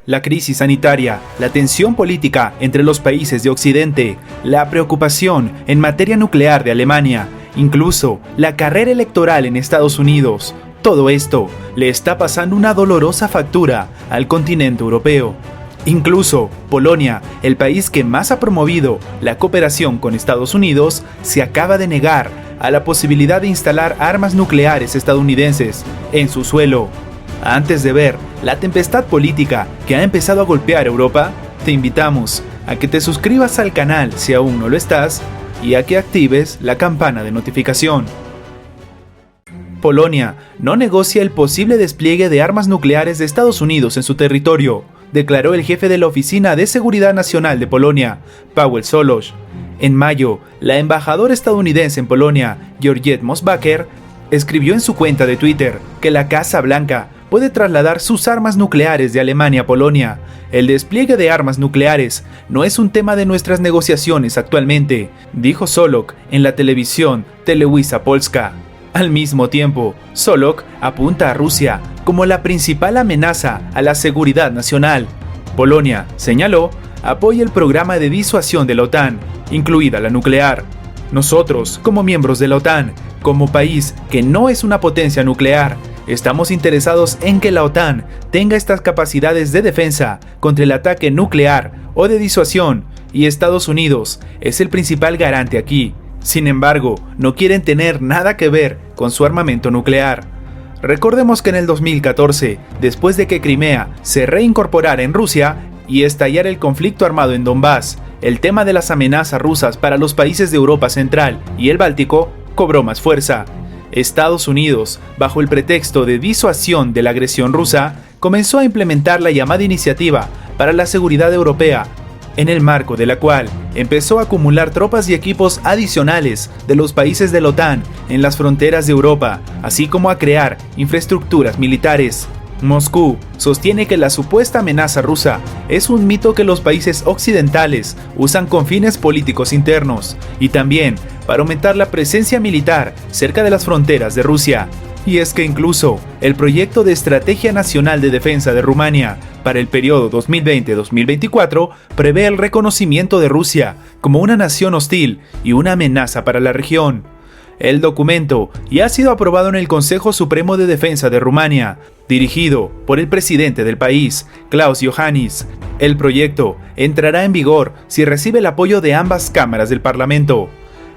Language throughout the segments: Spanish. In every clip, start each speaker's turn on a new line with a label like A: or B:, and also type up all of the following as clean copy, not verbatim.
A: La crisis sanitaria, la tensión política entre los países de Occidente, la preocupación en materia nuclear de Alemania, incluso la carrera electoral en Estados Unidos, todo esto le está pasando una dolorosa factura al continente europeo. Incluso Polonia, el país que más ha promovido la cooperación con Estados Unidos, se acaba de negar a la posibilidad de instalar armas nucleares estadounidenses en su suelo. Antes de ver la tempestad política que ha empezado a golpear Europa, te invitamos a que te suscribas al canal si aún no lo estás y a que actives la campana de notificación. Polonia no negocia el posible despliegue de armas nucleares de Estados Unidos en su territorio, declaró el jefe de la Oficina de Seguridad Nacional de Polonia, Paweł Solosz. En mayo, la embajadora estadounidense en Polonia, Georgette Mosbacher, escribió en su cuenta de Twitter que la Casa Blanca puede trasladar sus armas nucleares de Alemania a Polonia. El despliegue de armas nucleares no es un tema de nuestras negociaciones actualmente, dijo Solok en la televisión Telewizja Polska. Al mismo tiempo, Solok apunta a Rusia como la principal amenaza a la seguridad nacional. Polonia, señaló, apoya el programa de disuasión de la OTAN, incluida la nuclear. Nosotros, como miembros de la OTAN, como país que no es una potencia nuclear, estamos interesados en que la OTAN tenga estas capacidades de defensa contra el ataque nuclear o de disuasión, y Estados Unidos es el principal garante aquí. Sin embargo, no quieren tener nada que ver con su armamento nuclear. Recordemos que en el 2014, después de que Crimea se reincorporara en Rusia y estallara el conflicto armado en Donbass, el tema de las amenazas rusas para los países de Europa Central y el Báltico cobró más fuerza. Estados Unidos, bajo el pretexto de disuasión de la agresión rusa, comenzó a implementar la llamada Iniciativa para la Seguridad Europea, en el marco de la cual empezó a acumular tropas y equipos adicionales de los países de la OTAN en las fronteras de Europa, así como a crear infraestructuras militares. Moscú sostiene que la supuesta amenaza rusa es un mito que los países occidentales usan con fines políticos internos y también para aumentar la presencia militar cerca de las fronteras de Rusia. Y es que incluso el proyecto de Estrategia Nacional de Defensa de Rumania para el periodo 2020-2024 prevé el reconocimiento de Rusia como una nación hostil y una amenaza para la región. El documento ya ha sido aprobado en el Consejo Supremo de Defensa de Rumania, dirigido por el presidente del país, Klaus Iohannis. El proyecto entrará en vigor si recibe el apoyo de ambas cámaras del Parlamento.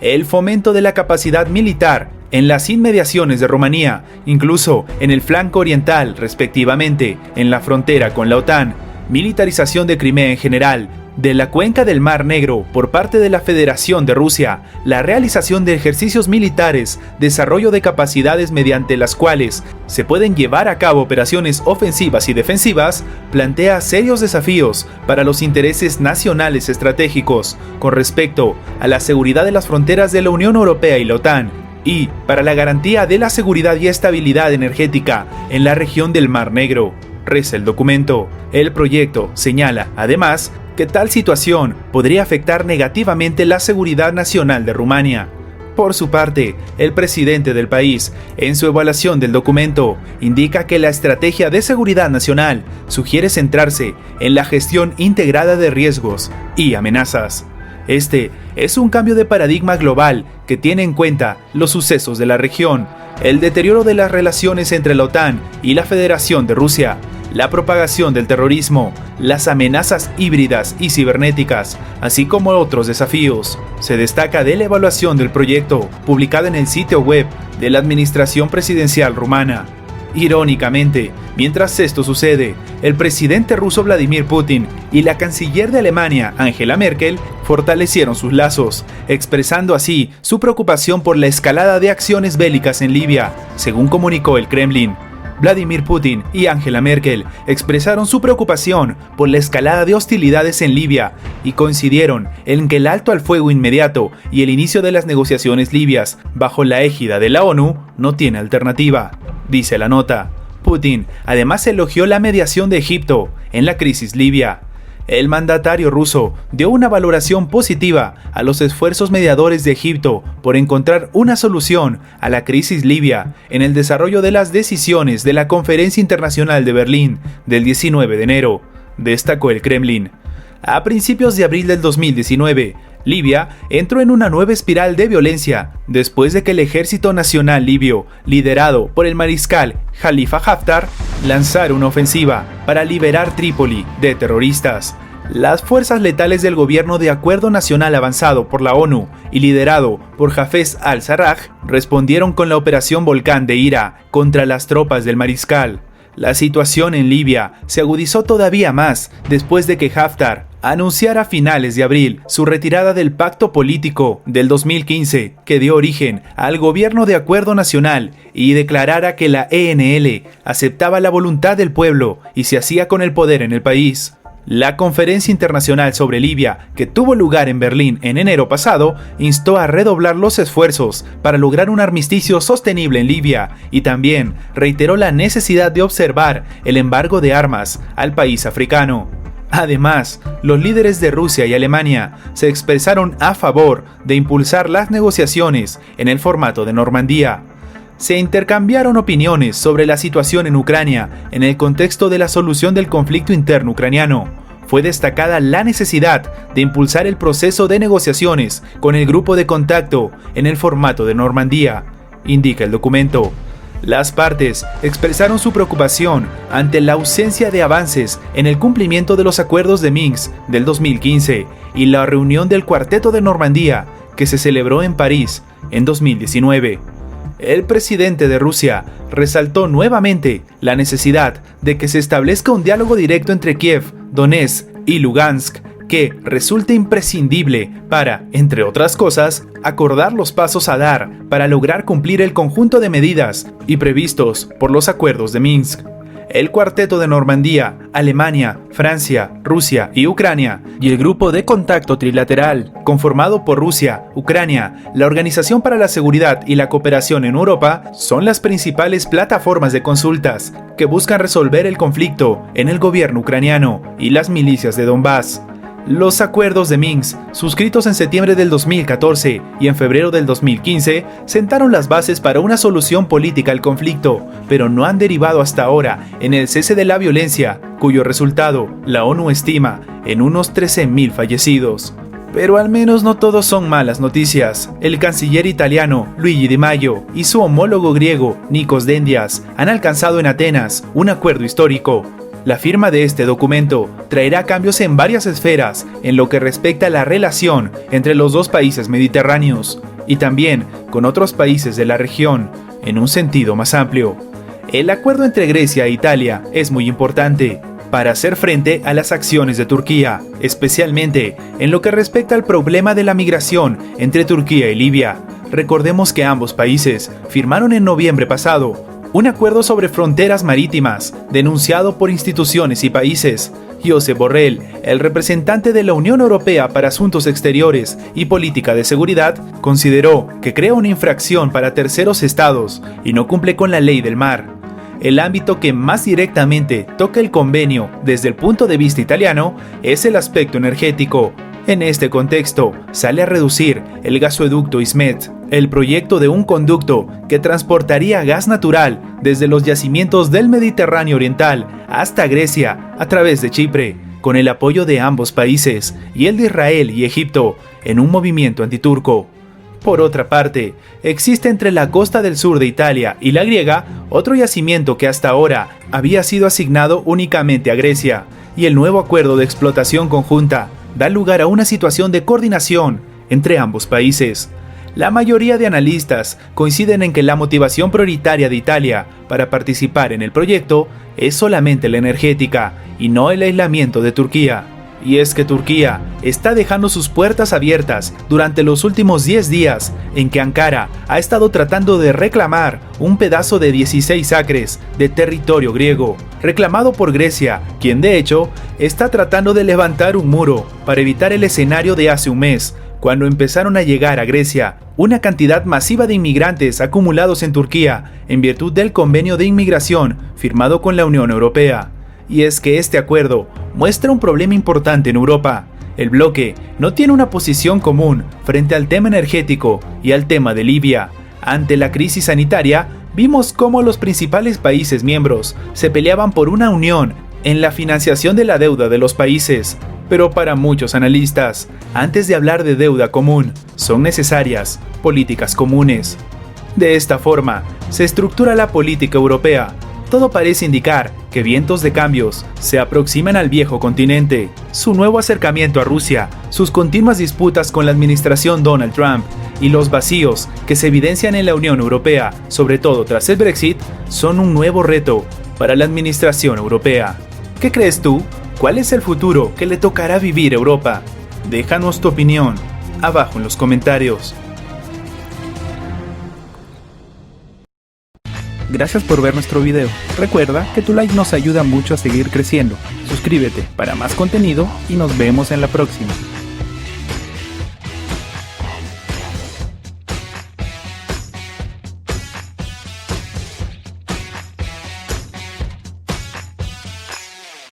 A: El fomento de la capacidad militar en las inmediaciones de Rumanía, incluso en el flanco oriental, respectivamente, en la frontera con la OTAN, militarización de Crimea en general, de la cuenca del Mar Negro por parte de la Federación de Rusia, la realización de ejercicios militares, desarrollo de capacidades mediante las cuales se pueden llevar a cabo operaciones ofensivas y defensivas, plantea serios desafíos para los intereses nacionales estratégicos con respecto a la seguridad de las fronteras de la Unión Europea y la OTAN, y para la garantía de la seguridad y estabilidad energética en la región del Mar Negro, reza el documento. El proyecto señala, además, que tal situación podría afectar negativamente la seguridad nacional de Rumania. Por su parte, el presidente del país, en su evaluación del documento, indica que la estrategia de seguridad nacional sugiere centrarse en la gestión integrada de riesgos y amenazas. Este es un cambio de paradigma global que tiene en cuenta los sucesos de la región, el deterioro de las relaciones entre la OTAN y la Federación de Rusia, la propagación del terrorismo, las amenazas híbridas y cibernéticas, así como otros desafíos. Se destaca de la evaluación del proyecto, publicada en el sitio web de la Administración Presidencial rumana. Irónicamente, mientras esto sucede, el presidente ruso Vladimir Putin y la canciller de Alemania, Angela Merkel, fortalecieron sus lazos, expresando así su preocupación por la escalada de acciones bélicas en Libia, según comunicó el Kremlin. Vladimir Putin y Angela Merkel expresaron su preocupación por la escalada de hostilidades en Libia y coincidieron en que el alto al fuego inmediato y el inicio de las negociaciones libias bajo la égida de la ONU no tiene alternativa, dice la nota. Putin además elogió la mediación de Egipto en la crisis libia. El mandatario ruso dio una valoración positiva a los esfuerzos mediadores de Egipto por encontrar una solución a la crisis libia en el desarrollo de las decisiones de la Conferencia Internacional de Berlín del 19 de enero. destacó el Kremlin. A principios de abril del 2019, Libia entró en una nueva espiral de violencia después de que el Ejército Nacional Libio, liderado por el mariscal Khalifa Haftar, lanzara una ofensiva para liberar Trípoli de terroristas. Las fuerzas letales del Gobierno de Acuerdo Nacional Avanzado por la ONU y liderado por Hafez al-Sarraj respondieron con la Operación Volcán de Ira contra las tropas del mariscal. La situación en Libia se agudizó todavía más después de que Haftar anunciara a finales de abril su retirada del pacto político del 2015 que dio origen al Gobierno de Acuerdo Nacional y declarara que la ENL aceptaba la voluntad del pueblo y se hacía con el poder en el país. La Conferencia Internacional sobre Libia, que tuvo lugar en Berlín en enero pasado, instó a redoblar los esfuerzos para lograr un armisticio sostenible en Libia y también reiteró la necesidad de observar el embargo de armas al país africano. Además, los líderes de Rusia y Alemania se expresaron a favor de impulsar las negociaciones en el formato de Normandía. Se intercambiaron opiniones sobre la situación en Ucrania en el contexto de la solución del conflicto interno ucraniano. Fue destacada la necesidad de impulsar el proceso de negociaciones con el grupo de contacto en el formato de Normandía, indica el documento. Las partes expresaron su preocupación ante la ausencia de avances en el cumplimiento de los acuerdos de Minsk del 2015 y la reunión del Cuarteto de Normandía que se celebró en París en 2019. El presidente de Rusia resaltó nuevamente la necesidad de que se establezca un diálogo directo entre Kiev, Donetsk y Lugansk, que resulte imprescindible para, entre otras cosas, acordar los pasos a dar para lograr cumplir el conjunto de medidas y previstos por los acuerdos de Minsk. El Cuarteto de Normandía, Alemania, Francia, Rusia y Ucrania, y el Grupo de Contacto Trilateral, conformado por Rusia, Ucrania, la Organización para la Seguridad y la Cooperación en Europa, son las principales plataformas de consultas que buscan resolver el conflicto en el gobierno ucraniano y las milicias de Donbass. Los acuerdos de Minsk, suscritos en septiembre del 2014 y en febrero del 2015, sentaron las bases para una solución política al conflicto, pero no han derivado hasta ahora en el cese de la violencia, cuyo resultado la ONU estima en unos 13.000 fallecidos. Pero al menos no todos son malas noticias. El canciller italiano Luigi Di Maio y su homólogo griego Nikos Dendias han alcanzado en Atenas un acuerdo histórico. La firma de este documento traerá cambios en varias esferas en lo que respecta a la relación entre los dos países mediterráneos y también con otros países de la región en un sentido más amplio. El acuerdo entre Grecia e Italia es muy importante para hacer frente a las acciones de Turquía, especialmente en lo que respecta al problema de la migración entre Turquía y Libia. Recordemos que ambos países firmaron en noviembre pasado un acuerdo sobre fronteras marítimas, denunciado por instituciones y países. Josep Borrell, el representante de la Unión Europea para Asuntos Exteriores y Política de Seguridad, consideró que crea una infracción para terceros estados y no cumple con la ley del mar. El ámbito que más directamente toca el convenio desde el punto de vista italiano es el aspecto energético. En este contexto, sale a reducir el gasoducto Ismet, el proyecto de un conducto que transportaría gas natural desde los yacimientos del Mediterráneo Oriental hasta Grecia a través de Chipre, con el apoyo de ambos países y el de Israel y Egipto en un movimiento antiturco. Por otra parte, existe entre la costa del sur de Italia y la griega otro yacimiento que hasta ahora había sido asignado únicamente a Grecia, y el nuevo acuerdo de explotación conjunta da lugar a una situación de coordinación entre ambos países. La mayoría de analistas coinciden en que la motivación prioritaria de Italia para participar en el proyecto es solamente la energética y no el aislamiento de Turquía. Y es que Turquía está dejando sus puertas abiertas durante los últimos 10 días en que Ankara ha estado tratando de reclamar un pedazo de 16 acres de territorio griego, reclamado por Grecia, quien de hecho está tratando de levantar un muro para evitar el escenario de hace un mes, cuando empezaron a llegar a Grecia una cantidad masiva de inmigrantes acumulados en Turquía en virtud del convenio de inmigración firmado con la Unión Europea. Y es que este acuerdo muestra un problema importante en Europa. El bloque no tiene una posición común frente al tema energético y al tema de Libia. Ante la crisis sanitaria, vimos cómo los principales países miembros se peleaban por una unión en la financiación de la deuda de los países. Pero para muchos analistas, antes de hablar de deuda común, son necesarias políticas comunes. De esta forma, se estructura la política europea. Todo parece indicar que vientos de cambios se aproximan al viejo continente. Su nuevo acercamiento a Rusia, sus continuas disputas con la administración Donald Trump y los vacíos que se evidencian en la Unión Europea, sobre todo tras el Brexit, son un nuevo reto para la administración europea. ¿Qué crees tú? ¿Cuál es el futuro que le tocará vivir a Europa? Déjanos tu opinión abajo en los comentarios. Gracias por ver nuestro video. Recuerda que tu like nos ayuda mucho a seguir creciendo. Suscríbete para más contenido y nos vemos en la próxima.